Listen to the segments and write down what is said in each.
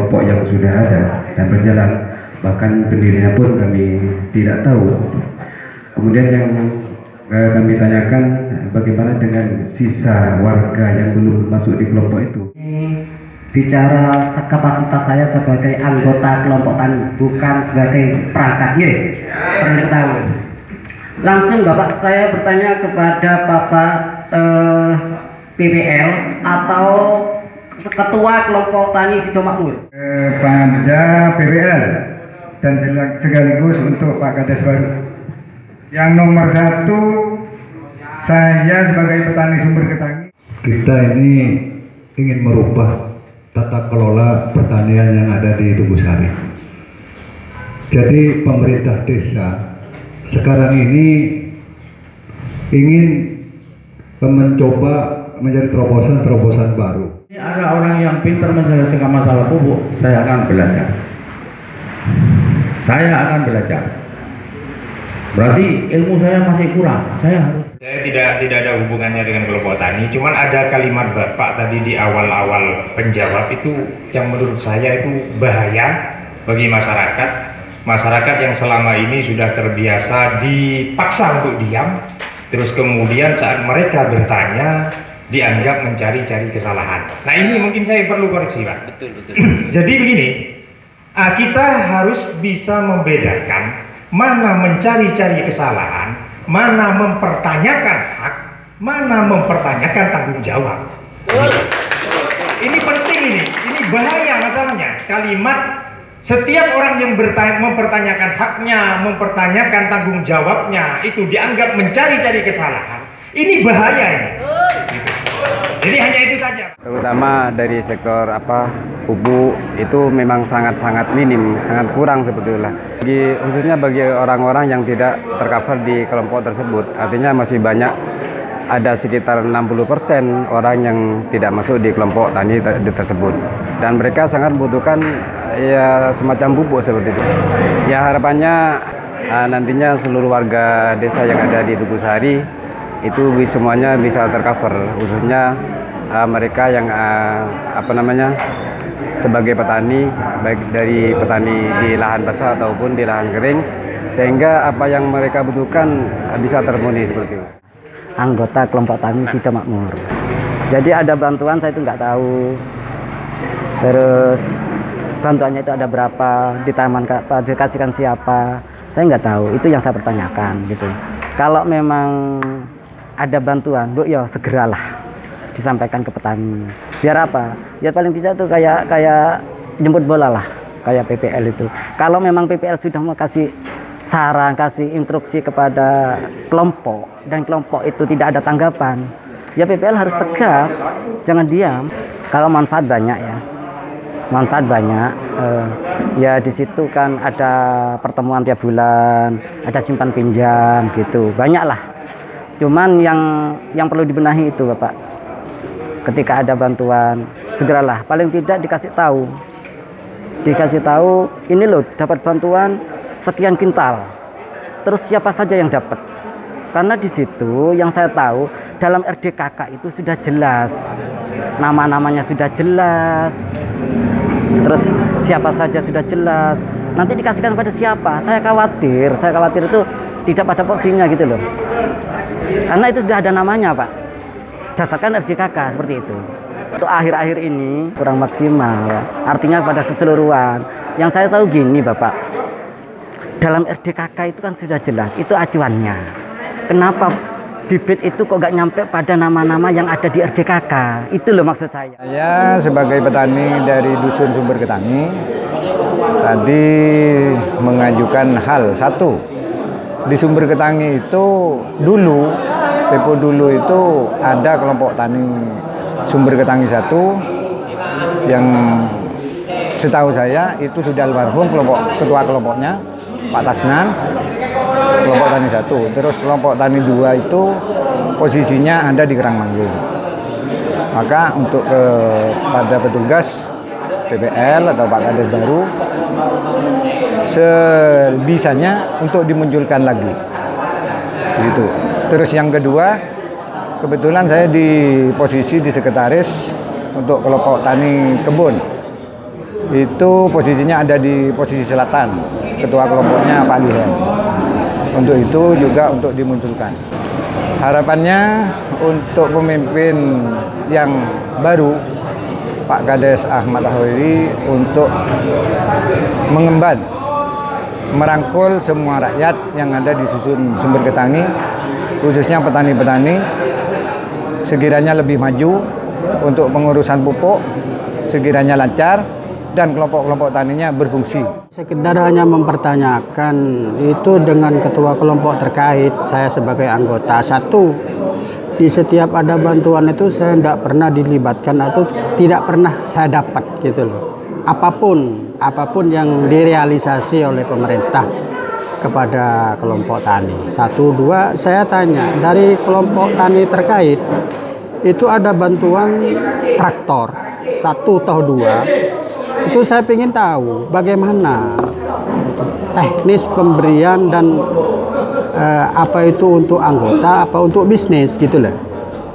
kelompok yang sudah ada dan berjalan, bahkan pendirinya pun kami tidak tahu. Kemudian yang kami tanyakan, bagaimana dengan sisa warga yang belum masuk di kelompok itu? Bicara kapasitas saya sebagai anggota kelompok tani, bukan sebagai perangkat, ya, perlu tahu. Langsung Bapak, saya bertanya kepada Bapak PPL atau Ketua Kelompok Tani Sido Makmur. Kepada PPL dan sekaligus untuk Pak Kades baru. Yang nomor 1, saya sebagai petani sumber ketani. Kita ini ingin merubah tata kelola pertanian yang ada di Tugusari. Jadi pemerintah desa sekarang ini ingin mencoba menjadi terobosan baru. Ada orang yang pintar menyelesaikan masalah pupuk, saya akan belajar. Berarti ilmu saya masih kurang. Saya tidak ada hubungannya dengan kelompok tani. Cuman ada kalimat Bapak tadi di awal-awal penjawab itu yang menurut saya itu bahaya bagi masyarakat. Masyarakat yang selama ini sudah terbiasa dipaksa untuk diam, terus kemudian saat mereka bertanya dianggap mencari-cari kesalahan. Nah ini mungkin saya perlu koreksi, Pak. Betul. Jadi begini, kita harus bisa membedakan mana mencari-cari kesalahan, mana mempertanyakan hak, mana mempertanyakan tanggung jawab. Ini penting, ini bahaya masalahnya. Kalimat setiap orang yang mempertanyakan haknya, mempertanyakan tanggung jawabnya, itu dianggap mencari-cari kesalahan. Ini bahaya ini. Jadi hanya itu saja. Terutama dari sektor pupuk itu memang sangat minim, sangat kurang sebetulnya. Khususnya bagi orang-orang yang tidak tercover di kelompok tersebut. Artinya masih banyak, ada sekitar 60% orang yang tidak masuk di kelompok tani tersebut. Dan mereka sangat membutuhkan ya semacam pupuk seperti itu. Ya harapannya nantinya seluruh warga desa yang ada di Tugusari itu semuanya bisa tercover, khususnya mereka yang sebagai petani, baik dari petani di lahan basah ataupun di lahan kering, sehingga apa yang mereka butuhkan bisa terpenuhi seperti itu. Anggota kelompok tani Sido Makmur. Jadi ada bantuan, saya itu nggak tahu. Terus bantuannya itu ada berapa, di taman dikasihkan siapa, saya nggak tahu. Itu yang saya pertanyakan gitu. Kalau memang ada bantuan, Bu, ya segeralah disampaikan ke petani. Biar apa? Ya paling tidak tuh kayak jemput bola lah, kayak PPL itu. Kalau memang PPL sudah mau kasih saran, kasih instruksi kepada kelompok dan kelompok itu tidak ada tanggapan, ya PPL harus tegas, jangan diam. Kalau manfaat banyak ya, ya di situ kan ada pertemuan tiap bulan, ada simpan pinjam gitu, banyak lah. Cuman yang perlu dibenahi itu Bapak, ketika ada bantuan segeralah, paling tidak dikasih tahu ini loh dapat bantuan sekian kintal, terus siapa saja yang dapat. Karena di situ yang saya tahu dalam RDKK itu sudah jelas, nama-namanya sudah jelas, terus siapa saja sudah jelas. Nanti dikasihkan pada siapa? Saya khawatir itu tidak pada porsinya gitu loh. Karena itu sudah ada namanya Pak, dasarkan RDKK seperti itu. Untuk akhir-akhir ini kurang maksimal, artinya pada keseluruhan. Yang saya tahu gini Bapak, dalam RDKK itu kan sudah jelas, itu acuannya. Kenapa bibit itu kok gak nyampe pada nama-nama yang ada di RDKK? Itu loh maksud saya. Saya sebagai petani dari Dusun Sumber Ketani tadi mengajukan hal satu. Di Sumber Ketani itu dulu itu ada kelompok tani Sumber Ketani 1 yang setahu saya itu sudah almarhum ketua kelompoknya Pak Tasnan, kelompok tani 1. Terus kelompok tani 2 itu posisinya ada di Karangmangu. Maka untuk pada petugas PPL atau Pak Kades baru sebisanya untuk dimunculkan lagi gitu. Terus yang kedua, kebetulan saya di posisi di sekretaris untuk kelompok tani kebun. itu posisinya ada di posisi selatan, ketua kelompoknya Pak Lihen. Untuk itu juga untuk dimunculkan. Harapannya untuk pemimpin yang baru, Pak Kades Ahmad Hoiri, untuk mengemban, merangkul semua rakyat yang ada di Dusun Sumber Ketangi, khususnya petani-petani, sekiranya lebih maju untuk pengurusan pupuk, sekiranya lancar, dan kelompok-kelompok taninya berfungsi. Sekedar hanya mempertanyakan itu dengan ketua kelompok terkait, saya sebagai anggota. Satu, di setiap ada bantuan itu saya tidak pernah dilibatkan atau tidak pernah saya dapat gitu loh. Apapun yang direalisasi oleh pemerintah kepada kelompok tani. Satu, dua, saya tanya dari kelompok tani terkait itu ada bantuan traktor 1 atau 2. Itu saya ingin tahu bagaimana teknis pemberian dan apa itu untuk anggota, apa untuk bisnis gitu loh.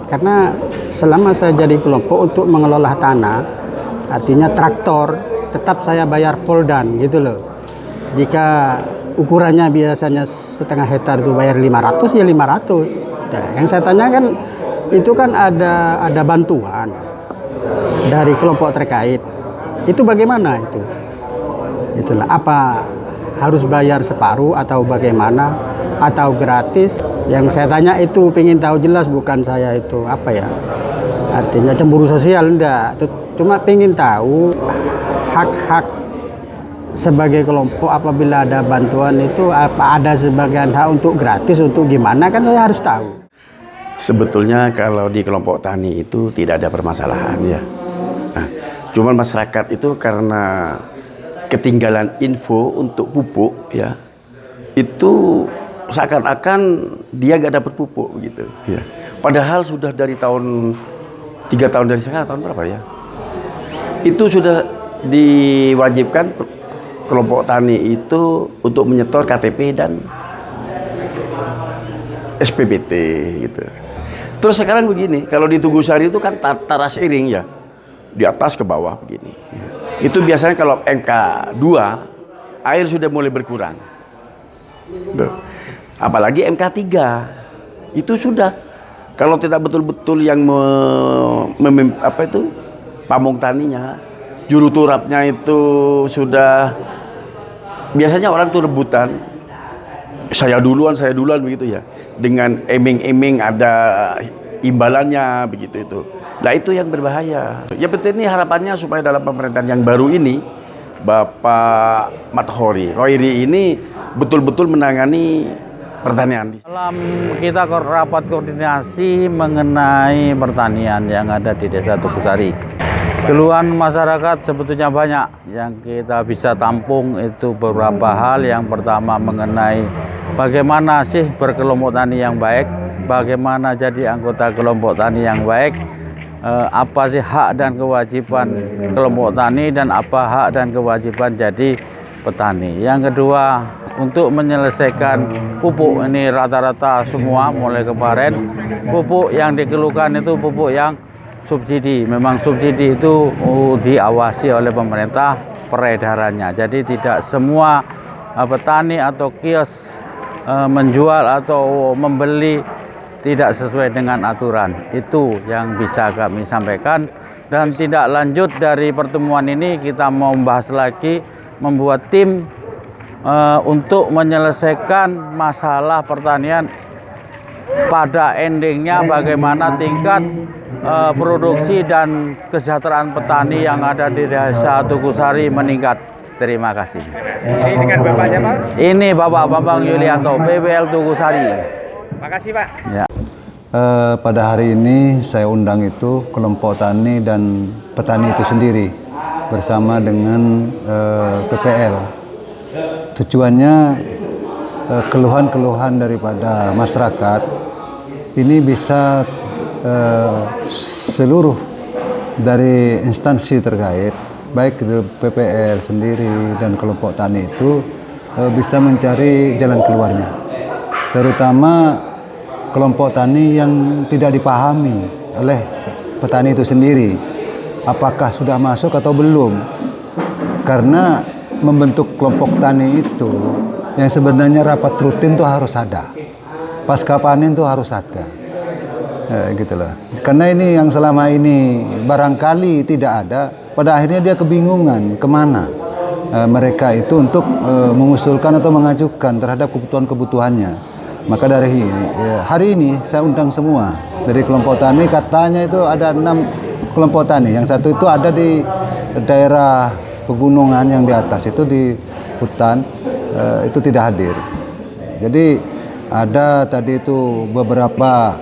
Karena selama saya jadi kelompok untuk mengelola tanah, artinya traktor tetap saya bayar full dan gitu loh. Jika ukurannya biasanya setengah hektar itu bayar 500 ya 500. Nah, yang saya tanyakan itu kan ada bantuan dari kelompok terkait. Itu bagaimana itu? Itulah apa harus bayar separuh atau bagaimana atau gratis? Yang saya tanya itu pengen tahu jelas, bukan saya itu apa ya? Artinya cemburu sosial enggak. Cuma pengen tahu hak-hak sebagai kelompok apabila ada bantuan itu apa ada sebagian hak untuk gratis untuk gimana kan saya harus tahu. Sebetulnya kalau di kelompok tani itu tidak ada permasalahan ya. Nah, cuman masyarakat itu karena ketinggalan info untuk pupuk ya, itu seakan-akan dia nggak dapat pupuk gitu ya. Padahal sudah dari tahun 3 tahun dari sekarang, tahun berapa ya? Itu sudah diwajibkan kelompok tani itu untuk menyetor KTP dan SPBT gitu. Terus sekarang begini, kalau di Tugusari itu kan taras iring ya, di atas ke bawah begini. Itu biasanya kalau MK2 air sudah mulai berkurang. Tuh. Apalagi MK3 itu sudah, kalau tidak betul-betul yang pamong taninya, juru turapnya itu sudah, biasanya orang tuh rebutan, saya duluan begitu ya, dengan eming-eming ada imbalannya begitu itu. Nah itu yang berbahaya. Ya betul, ini harapannya supaya dalam pemerintahan yang baru ini Bapak Hoiri ini betul-betul menangani pertanian. Dalam kita rapat koordinasi mengenai pertanian yang ada di Desa Tugusari, keluhan masyarakat sebetulnya banyak. Yang kita bisa tampung itu beberapa hal. Yang pertama mengenai bagaimana sih berkelompok tani yang baik, bagaimana jadi anggota kelompok tani yang baik, apa sih hak dan kewajiban kelompok tani dan apa hak dan kewajiban jadi petani. Yang kedua, untuk menyelesaikan pupuk ini rata-rata semua mulai kemarin pupuk yang dikeluhkan itu pupuk yang subsidi. Memang subsidi itu diawasi oleh pemerintah peredarannya. Jadi tidak semua petani atau kios menjual atau membeli tidak sesuai dengan aturan. Itu yang bisa kami sampaikan. Dan tidak lanjut dari pertemuan ini, kita mau membahas lagi, membuat tim untuk menyelesaikan masalah pertanian. Pada endingnya bagaimana tingkat produksi dan kesejahteraan petani yang ada di Desa Tugusari meningkat. Terima kasih. Ini dengan Bapaknya Pak? Ini Bapak Bambang Yulianto, PBL Tugusari. Makasih Pak. Ya. Pada hari ini saya undang itu kelompok tani dan petani itu sendiri bersama dengan PPL. Tujuannya keluhan-keluhan daripada masyarakat ini bisa seluruh dari instansi terkait, baik itu PPL sendiri dan kelompok tani itu bisa mencari jalan keluarnya, terutama kelompok tani yang tidak dipahami oleh petani itu sendiri, apakah sudah masuk atau belum. Karena membentuk kelompok tani itu yang sebenarnya rapat rutin tuh harus ada, pasca panen tuh harus ada, gitu loh. Karena ini yang selama ini barangkali tidak ada, pada akhirnya dia kebingungan kemana mereka itu untuk mengusulkan atau mengajukan terhadap kebutuhan-kebutuhannya. Maka dari hari ini saya undang semua dari kelompok tani. Katanya itu ada 6 kelompok tani, yang satu itu ada di daerah pegunungan yang di atas itu di hutan, itu tidak hadir. Jadi ada tadi itu beberapa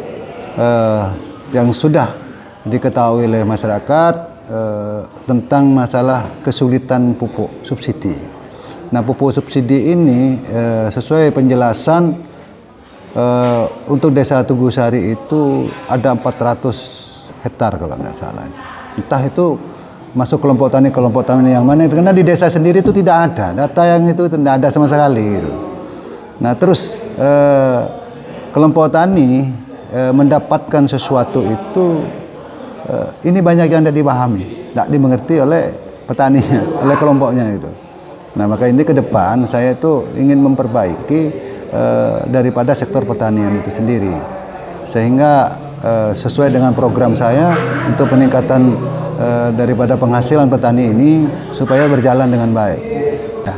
yang sudah diketahui oleh masyarakat tentang masalah kesulitan pupuk subsidi. Nah, pupuk subsidi ini sesuai penjelasan untuk Desa Tugusari itu ada 400 hektar kalau nggak salah. Entah itu masuk kelompok tani yang mana, karena di desa sendiri itu tidak ada data yang itu, tidak ada sama sekali gitu. Nah, terus kelompok tani mendapatkan sesuatu itu ini banyak yang tidak dipahami, tidak dimengerti oleh petaninya, oleh kelompoknya itu. Nah, maka ini ke depan saya itu ingin memperbaiki daripada sektor pertanian itu sendiri, sehingga sesuai dengan program saya untuk peningkatan daripada penghasilan petani ini supaya berjalan dengan baik. Nah,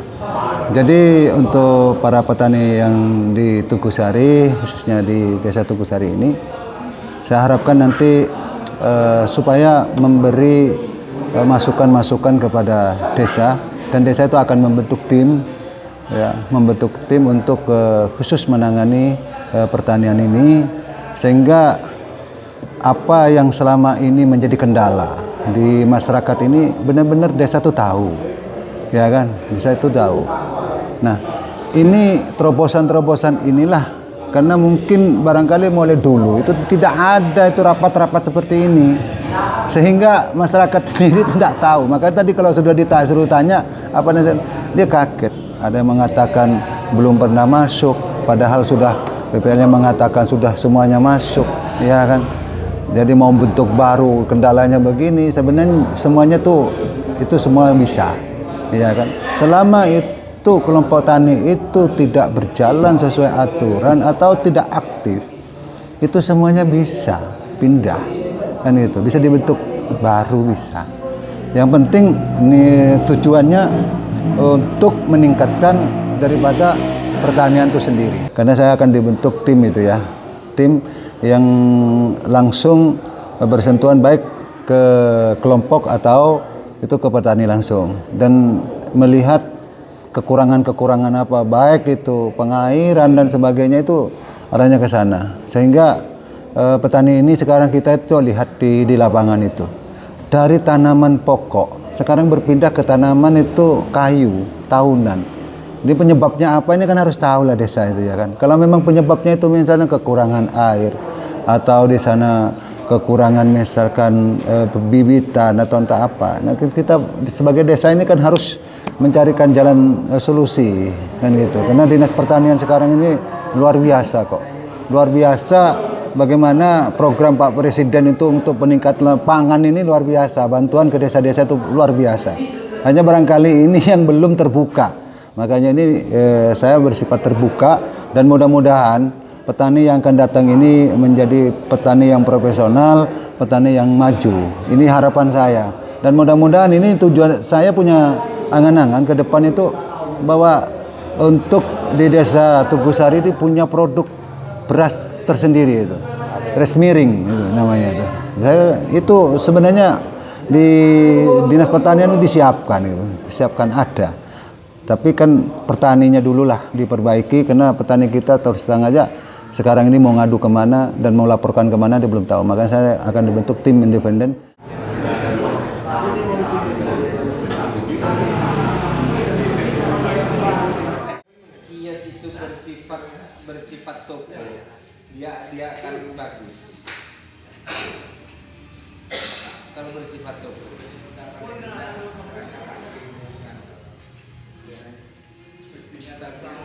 jadi untuk para petani yang di Tugusari, khususnya di Desa Tugusari ini, saya harapkan nanti supaya memberi masukan-masukan kepada desa, dan desa itu akan membentuk tim, ya, membentuk tim untuk khusus menangani pertanian ini, sehingga apa yang selama ini menjadi kendala di masyarakat ini benar-benar desa itu tahu, ya kan, desa itu tahu. Nah, ini terobosan-terobosan inilah, karena mungkin barangkali mulai dulu itu tidak ada itu rapat-rapat seperti ini, sehingga masyarakat sendiri tidak tahu. Maka tadi kalau sudah disuruh tanya apa, dia kaget. Ada yang mengatakan belum pernah masuk, padahal sudah BPL-nya mengatakan sudah semuanya masuk, ya kan. Jadi mau bentuk baru, kendalanya begini, sebenarnya semuanya tuh itu semua bisa, ya kan. Selama itu kelompok tani itu tidak berjalan sesuai aturan atau tidak aktif, itu semuanya bisa pindah, kan itu bisa dibentuk baru, bisa. Yang penting ini tujuannya untuk meningkatkan daripada pertanian itu sendiri. Karena saya akan dibentuk tim itu ya, tim yang langsung bersentuhan baik ke kelompok atau itu ke petani langsung, dan melihat kekurangan-kekurangan apa, baik itu pengairan dan sebagainya, itu arahnya ke sana. Sehingga petani ini sekarang kita itu lihat di lapangan itu, dari tanaman pokok sekarang berpindah ke tanaman itu kayu tahunan. Ini penyebabnya apa, ini kan harus tahu lah desa itu, ya kan. Kalau memang penyebabnya itu misalnya kekurangan air, atau di sana kekurangan misalkan bibitan atau entah apa, nah kita sebagai desa ini kan harus mencarikan jalan solusi, kan gitu. Karena dinas pertanian sekarang ini luar biasa kok, luar biasa. Bagaimana program Pak Presiden itu untuk peningkatan pangan ini luar biasa, bantuan ke desa-desa itu luar biasa. Hanya barangkali ini yang belum terbuka. Makanya ini saya bersifat terbuka, dan mudah-mudahan petani yang akan datang ini menjadi petani yang profesional, petani yang maju. Ini harapan saya, dan mudah-mudahan ini tujuan saya, punya angan-angan ke depan itu bahwa untuk di Desa Tugusari itu punya produk beras tersendiri, itu beras miring itu namanya itu. Saya itu sebenarnya di Dinas Pertanian itu disiapkan gitu, disiapkan ada. Tapi kan petaninya dulu lah diperbaiki, karena petani kita terus terang aja sekarang ini mau ngadu kemana dan mau laporkan kemana dia belum tahu. Makanya saya akan dibentuk tim independen. Kias itu bersifat toko, dia akan bagus kalau bersifat toko. Mestinya datang